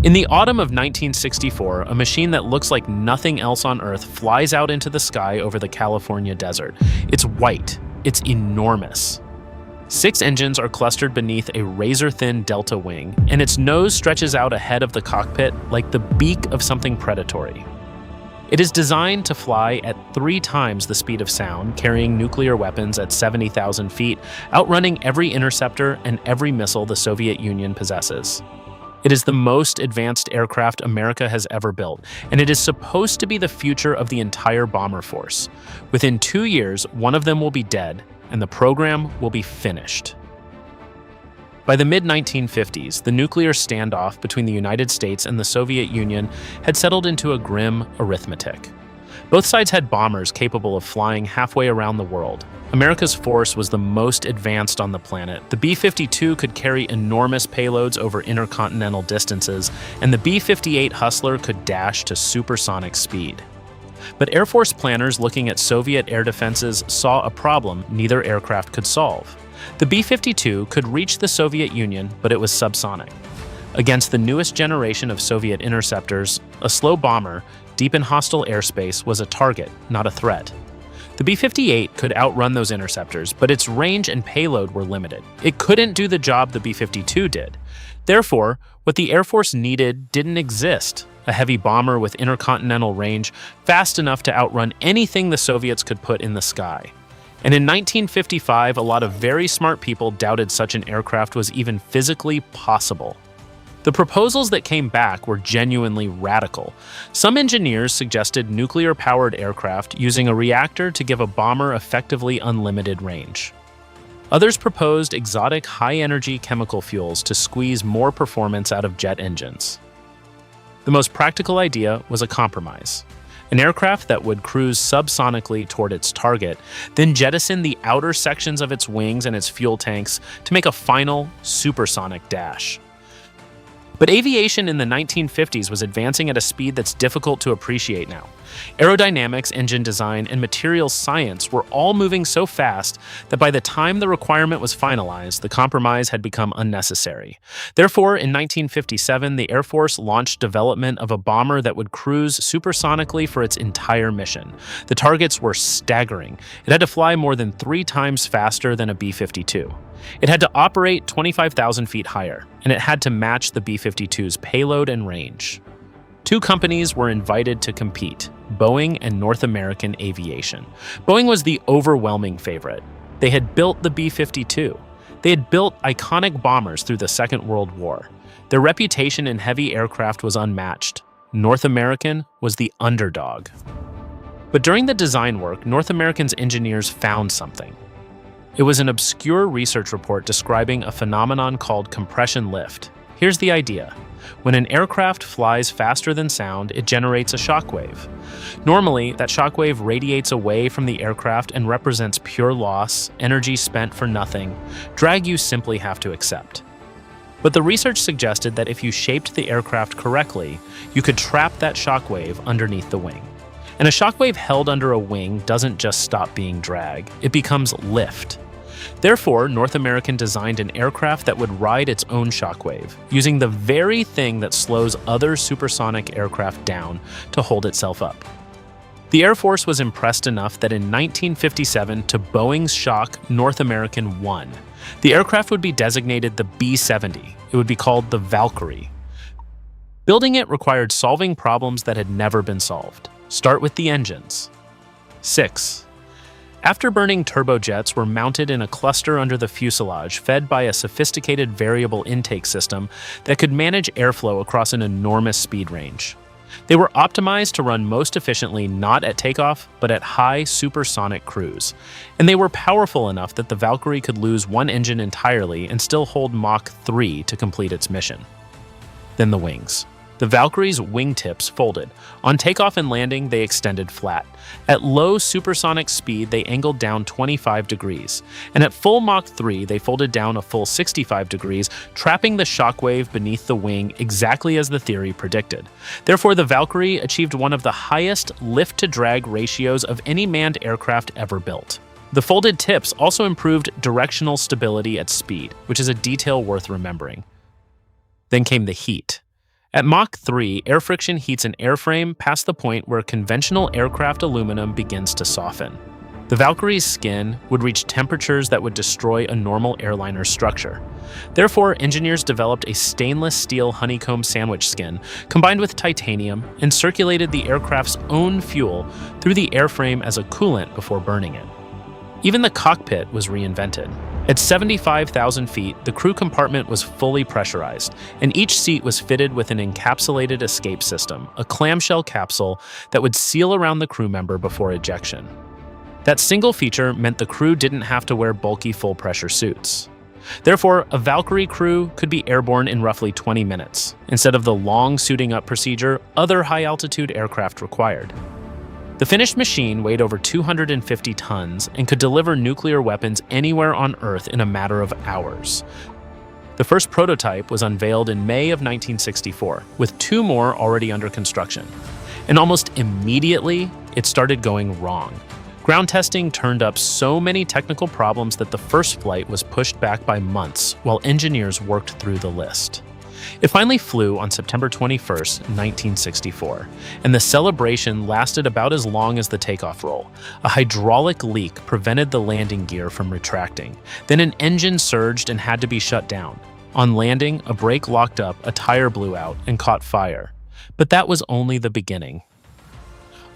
In the autumn of 1964, a machine that looks like nothing else on Earth flies out into the sky over the California desert. It's white. It's enormous. 6 engines are clustered beneath a razor-thin delta wing, and its nose stretches out ahead of the cockpit like the beak of something predatory. It is designed to fly at 3 times the speed of sound, carrying nuclear weapons at 70,000 feet, outrunning every interceptor and every missile the Soviet Union possesses. It is the most advanced aircraft America has ever built, and it is supposed to be the future of the entire bomber force. Within 2 years, one of them will be dead, and the program will be finished. By the mid-1950s, the nuclear standoff between the United States and the Soviet Union had settled into a grim arithmetic. Both sides had bombers capable of flying halfway around the world. America's force was the most advanced on the planet. The B-52 could carry enormous payloads over intercontinental distances, and the B-58 Hustler could dash to supersonic speed. But Air Force planners looking at Soviet air defenses saw a problem neither aircraft could solve. The B-52 could reach the Soviet Union, but it was subsonic. Against the newest generation of Soviet interceptors, a slow bomber, deep in hostile airspace, was a target, not a threat. The B-58 could outrun those interceptors, but its range and payload were limited. It couldn't do the job the B-52 did. Therefore, what the Air Force needed didn't exist: a heavy bomber with intercontinental range, fast enough to outrun anything the Soviets could put in the sky. And in 1955, a lot of very smart people doubted such an aircraft was even physically possible. The proposals that came back were genuinely radical. Some engineers suggested nuclear-powered aircraft using a reactor to give a bomber effectively unlimited range. Others proposed exotic high-energy chemical fuels to squeeze more performance out of jet engines. The most practical idea was a compromise: an aircraft that would cruise subsonically toward its target, then jettison the outer sections of its wings and its fuel tanks to make a final supersonic dash. But aviation in the 1950s was advancing at a speed that's difficult to appreciate now. Aerodynamics, engine design, and materials science were all moving so fast that by the time the requirement was finalized, the compromise had become unnecessary. Therefore, in 1957, the Air Force launched development of a bomber that would cruise supersonically for its entire mission. The targets were staggering. It had to fly more than 3 times faster than a B-52. It had to operate 25,000 feet higher, and it had to match the B-52's payload and range. 2 companies were invited to compete: Boeing and North American Aviation. Boeing was the overwhelming favorite. They had built the B-52. They had built iconic bombers through the Second World War. Their reputation in heavy aircraft was unmatched. North American was the underdog. But during the design work, North American's engineers found something. It was an obscure research report describing a phenomenon called compression lift. Here's the idea. When an aircraft flies faster than sound, it generates a shockwave. Normally, that shockwave radiates away from the aircraft and represents pure loss, energy spent for nothing, drag you simply have to accept. But the research suggested that if you shaped the aircraft correctly, you could trap that shockwave underneath the wing. And a shockwave held under a wing doesn't just stop being drag, it becomes lift. Therefore, North American designed an aircraft that would ride its own shockwave, using the very thing that slows other supersonic aircraft down to hold itself up. The Air Force was impressed enough that in 1957, to Boeing's shock, North American won. The aircraft would be designated the B-70. It would be called the Valkyrie. Building it required solving problems that had never been solved. Start with the engines. 6. Afterburning turbojets were mounted in a cluster under the fuselage, fed by a sophisticated variable intake system that could manage airflow across an enormous speed range. They were optimized to run most efficiently not at takeoff, but at high supersonic cruise. And they were powerful enough that the Valkyrie could lose one engine entirely and still hold Mach 3 to complete its mission. Then the wings. The Valkyrie's wingtips folded. On takeoff and landing, they extended flat. At low supersonic speed, they angled down 25 degrees. And at full Mach 3, they folded down a full 65 degrees, trapping the shockwave beneath the wing exactly as the theory predicted. Therefore, the Valkyrie achieved one of the highest lift-to-drag ratios of any manned aircraft ever built. The folded tips also improved directional stability at speed, which is a detail worth remembering. Then came the heat. At Mach 3, air friction heats an airframe past the point where conventional aircraft aluminum begins to soften. The Valkyrie's skin would reach temperatures that would destroy a normal airliner structure. Therefore, engineers developed a stainless steel honeycomb sandwich skin combined with titanium and circulated the aircraft's own fuel through the airframe as a coolant before burning it. Even the cockpit was reinvented. At 75,000 feet, the crew compartment was fully pressurized, and each seat was fitted with an encapsulated escape system, a clamshell capsule that would seal around the crew member before ejection. That single feature meant the crew didn't have to wear bulky full-pressure suits. Therefore, a Valkyrie crew could be airborne in roughly 20 minutes, instead of the long suiting up procedure other high-altitude aircraft required. The finished machine weighed over 250 tons and could deliver nuclear weapons anywhere on Earth in a matter of hours. The first prototype was unveiled in May of 1964, with 2 more already under construction. And almost immediately, it started going wrong. Ground testing turned up so many technical problems that the first flight was pushed back by months while engineers worked through the list. It finally flew on September 21, 1964, and the celebration lasted about as long as the takeoff roll. A hydraulic leak prevented the landing gear from retracting. Then an engine surged and had to be shut down. On landing, a brake locked up, a tire blew out, and caught fire. But that was only the beginning.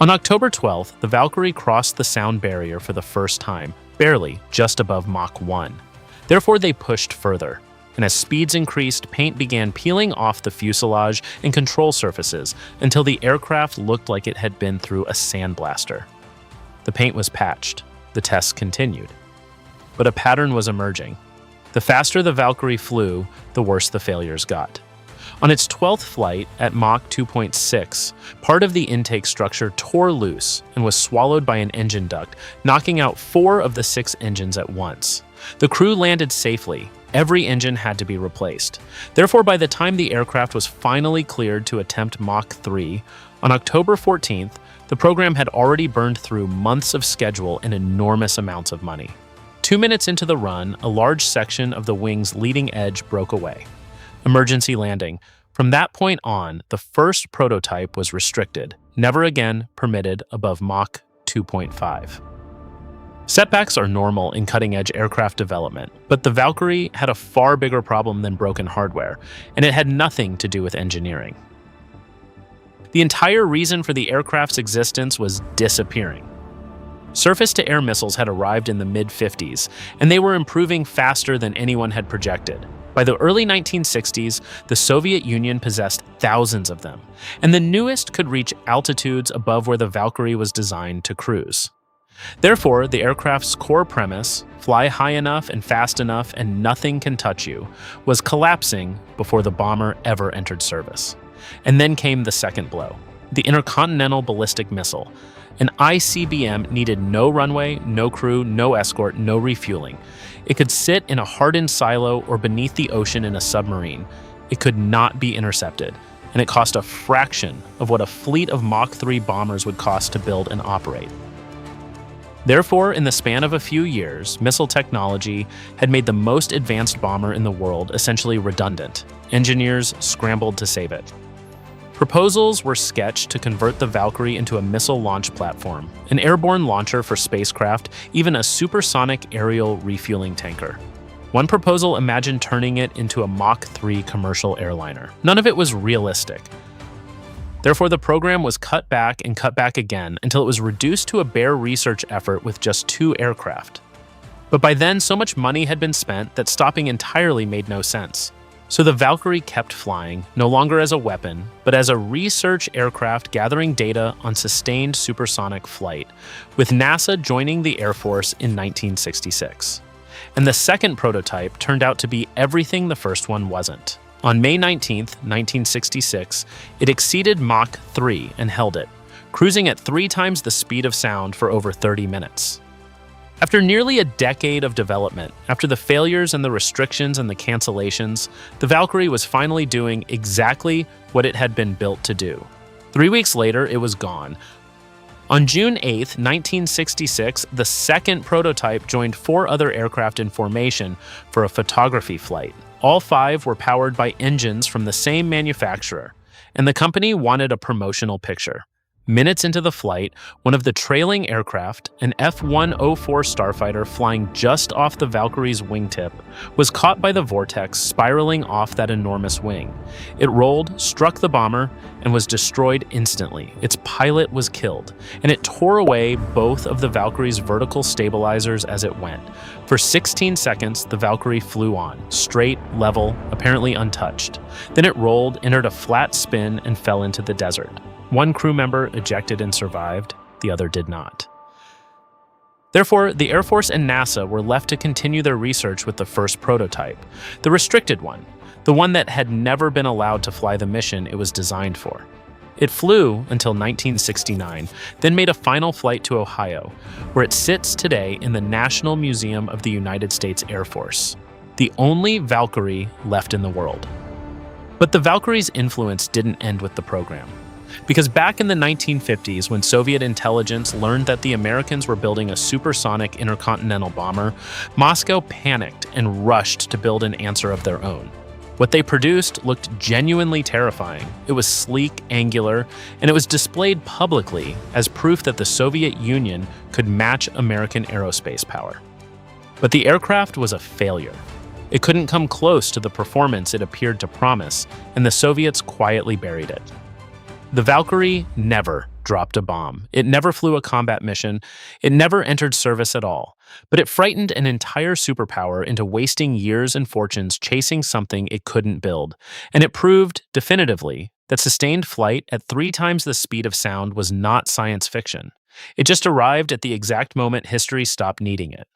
On October 12th, the Valkyrie crossed the sound barrier for the first time, barely, just above Mach 1. Therefore, they pushed further. And as speeds increased, paint began peeling off the fuselage and control surfaces until the aircraft looked like it had been through a sandblaster. The paint was patched. The tests continued. But a pattern was emerging. The faster the Valkyrie flew, the worse the failures got. On its 12th flight, at Mach 2.6, part of the intake structure tore loose and was swallowed by an engine duct, knocking out 4 of the 6 engines at once. The crew landed safely. Every engine had to be replaced. Therefore, by the time the aircraft was finally cleared to attempt Mach 3, on October 14th, the program had already burned through months of schedule and enormous amounts of money. 2 minutes into the run, a large section of the wing's leading edge broke away. Emergency landing. From that point on, the first prototype was restricted, never again permitted above Mach 2.5. Setbacks are normal in cutting-edge aircraft development, but the Valkyrie had a far bigger problem than broken hardware, and it had nothing to do with engineering. The entire reason for the aircraft's existence was disappearing. Surface-to-air missiles had arrived in the mid-50s, and they were improving faster than anyone had projected. By the early 1960s, the Soviet Union possessed thousands of them, and the newest could reach altitudes above where the Valkyrie was designed to cruise. Therefore, the aircraft's core premise, fly high enough and fast enough and nothing can touch you, was collapsing before the bomber ever entered service. And then came the second blow, the intercontinental ballistic missile. An ICBM needed no runway, no crew, no escort, no refueling. It could sit in a hardened silo or beneath the ocean in a submarine. It could not be intercepted, and it cost a fraction of what a fleet of Mach 3 bombers would cost to build and operate. Therefore, in the span of a few years, missile technology had made the most advanced bomber in the world essentially redundant. Engineers scrambled to save it. Proposals were sketched to convert the Valkyrie into a missile launch platform, an airborne launcher for spacecraft, even a supersonic aerial refueling tanker. One proposal imagined turning it into a Mach 3 commercial airliner. None of it was realistic. Therefore, the program was cut back and cut back again until it was reduced to a bare research effort with just 2 aircraft. But by then, so much money had been spent that stopping entirely made no sense. So the Valkyrie kept flying, no longer as a weapon, but as a research aircraft gathering data on sustained supersonic flight, with NASA joining the Air Force in 1966. And the second prototype turned out to be everything the first one wasn't. On May 19, 1966, it exceeded Mach 3 and held it, cruising at 3 times the speed of sound for over 30 minutes. After nearly a decade of development, after the failures and the restrictions and the cancellations, the Valkyrie was finally doing exactly what it had been built to do. 3 weeks later, it was gone. On June 8, 1966, the second prototype joined 4 other aircraft in formation for a photography flight. All 5 were powered by engines from the same manufacturer. and the company wanted a promotional picture. Minutes into the flight, one of the trailing aircraft, an F-104 starfighter flying just off the Valkyrie's wingtip, was caught by the vortex spiraling off that enormous wing. It rolled, struck the bomber, and was destroyed instantly. Its pilot was killed, and it tore away both of the Valkyrie's vertical stabilizers as it went. For 16 seconds, the Valkyrie flew on, straight, level, apparently untouched. Then it rolled, entered a flat spin, and fell into the desert. One crew member ejected and survived, the other did not. Therefore, the Air Force and NASA were left to continue their research with the first prototype, the restricted one, the one that had never been allowed to fly the mission it was designed for. It flew until 1969, then made a final flight to Ohio, where it sits today in the National Museum of the United States Air Force, the only Valkyrie left in the world. But the Valkyrie's influence didn't end with the program. Because back in the 1950s, when Soviet intelligence learned that the Americans were building a supersonic intercontinental bomber, Moscow panicked and rushed to build an answer of their own. What they produced looked genuinely terrifying. It was sleek, angular, and it was displayed publicly as proof that the Soviet Union could match American aerospace power. But the aircraft was a failure. It couldn't come close to the performance it appeared to promise, and the Soviets quietly buried it. The Valkyrie never dropped a bomb. It never flew a combat mission. It never entered service at all. But it frightened an entire superpower into wasting years and fortunes chasing something it couldn't build. And it proved, definitively, that sustained flight at 3 times the speed of sound was not science fiction. It just arrived at the exact moment history stopped needing it.